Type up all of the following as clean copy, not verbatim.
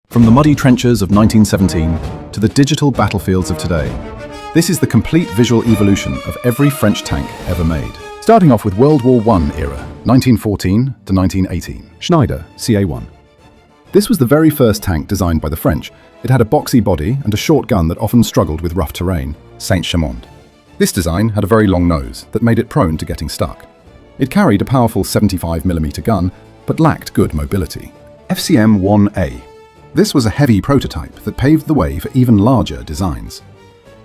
From the muddy trenches of 1917 to the digital battlefields of today, this is the complete visual evolution of every French tank ever made. Starting off with World War I era, 1914 to 1918, Schneider CA1. This was the very first tank designed by the French. It had a boxy body and a short gun that often struggled with rough terrain, Saint-Chamond. This design had a very long nose that made it prone to getting stuck. It carried a powerful 75mm gun, but lacked good mobility. FCM-1A. This was a heavy prototype that paved the way for even larger designs.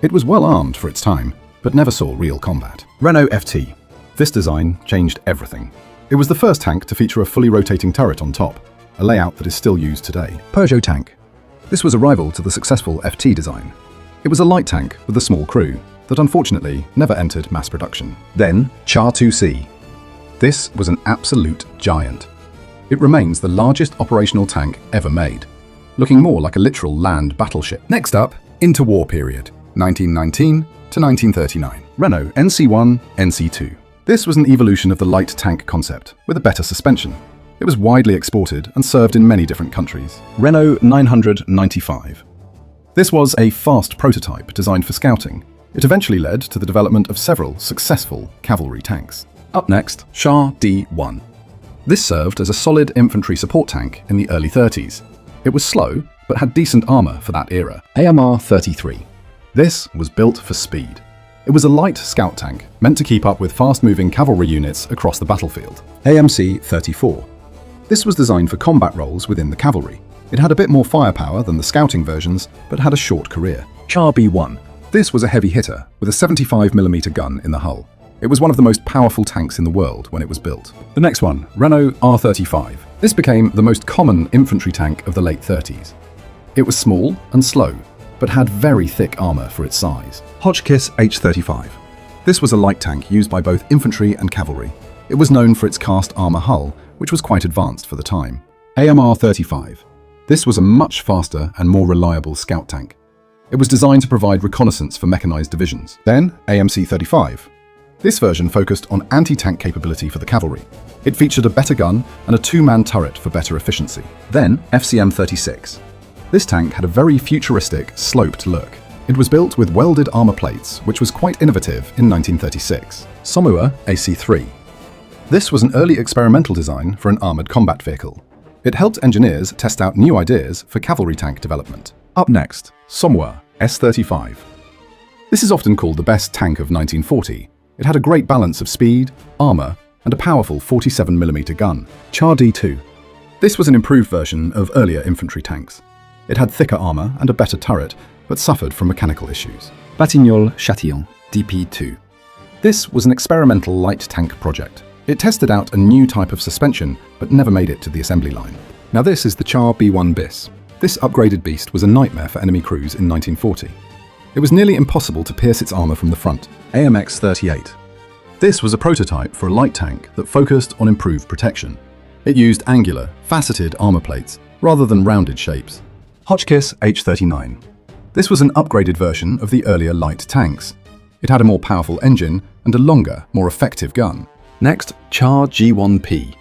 It was well armed for its time, but never saw real combat. Renault FT. This design changed everything. It was the first tank to feature a fully rotating turret on top, a layout that is still used today. Peugeot tank. This was a rival to the successful FT design. It was a light tank with a small crew that unfortunately never entered mass production. Then, Char 2C. This was an absolute giant. It remains the largest operational tank ever made, looking more like a literal land battleship. Next up, interwar period, 1919 to 1939. Renault NC1, NC2. This was an evolution of the light tank concept, with a better suspension. It was widely exported and served in many different countries. Renault 995. This was a fast prototype designed for scouting. It eventually led to the development of several successful cavalry tanks. Up next, Char D1. This served as a solid infantry support tank in the early 30s. It was slow, but had decent armor for that era. AMR 33. This was built for speed. It was a light scout tank, meant to keep up with fast-moving cavalry units across the battlefield. AMC 34. This was designed for combat roles within the cavalry. It had a bit more firepower than the scouting versions, but had a short career. Char B1. This was a heavy hitter, with a 75mm gun in the hull. It was one of the most powerful tanks in the world when it was built. The next one, Renault R35. This became the most common infantry tank of the late 30s. It was small and slow, but had very thick armor for its size. Hotchkiss H35. This was a light tank used by both infantry and cavalry. It was known for its cast armor hull, which was quite advanced for the time. AMR 35. This was a much faster and more reliable scout tank. It was designed to provide reconnaissance for mechanized divisions. Then AMC 35. This version focused on anti-tank capability for the cavalry. It featured a better gun and a two-man turret for better efficiency. Then FCM-36. This tank had a very futuristic, sloped look. It was built with welded armor plates, which was quite innovative in 1936. Somua AC-3. This was an early experimental design for an armored combat vehicle. It helped engineers test out new ideas for cavalry tank development. Up next, Somua S-35. This is often called the best tank of 1940. It had a great balance of speed, armor, and a powerful 47mm gun. Char D2. This was an improved version of earlier infantry tanks. It had thicker armor and a better turret, but suffered from mechanical issues. Batignolles-Châtillon DP2. This was an experimental light tank project. It tested out a new type of suspension, but never made it to the assembly line. Now this is the Char B1 bis. This upgraded beast was a nightmare for enemy crews in 1940. It was nearly impossible to pierce its armor from the front. AMX-38. This was a prototype for a light tank that focused on improved protection. It used angular, faceted armor plates rather than rounded shapes. Hotchkiss H39. This was an upgraded version of the earlier light tanks. It had a more powerful engine and a longer, more effective gun. Next, Char G1P.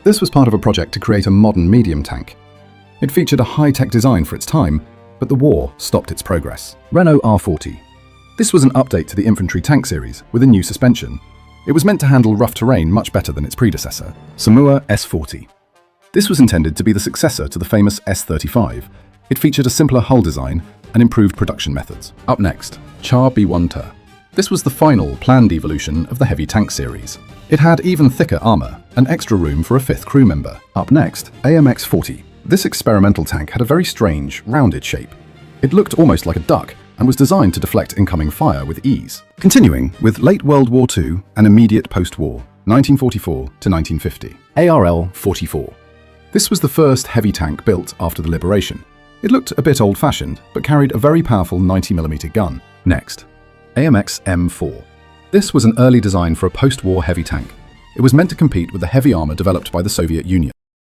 This was part of a project to create a modern medium tank. It featured a high-tech design for its time, but the war stopped its progress. Renault R40. This was an update to the infantry tank series with a new suspension. It was meant to handle rough terrain much better than its predecessor, Somua S40. This was intended to be the successor to the famous S35. It featured a simpler hull design and improved production methods. Up next, Char B1Ter. This was the final planned evolution of the heavy tank series. It had even thicker armor and extra room for a fifth crew member. Up next, AMX-40. This experimental tank had a very strange, rounded shape. It looked almost like a duck and was designed to deflect incoming fire with ease. Continuing with late World War II and immediate post-war, 1944 to 1950. ARL-44. This was the first heavy tank built after the liberation. It looked a bit old-fashioned, but carried a very powerful 90mm gun. Next, AMX M4. This was an early design for a post-war heavy tank. It was meant to compete with the heavy armor developed by the Soviet Union.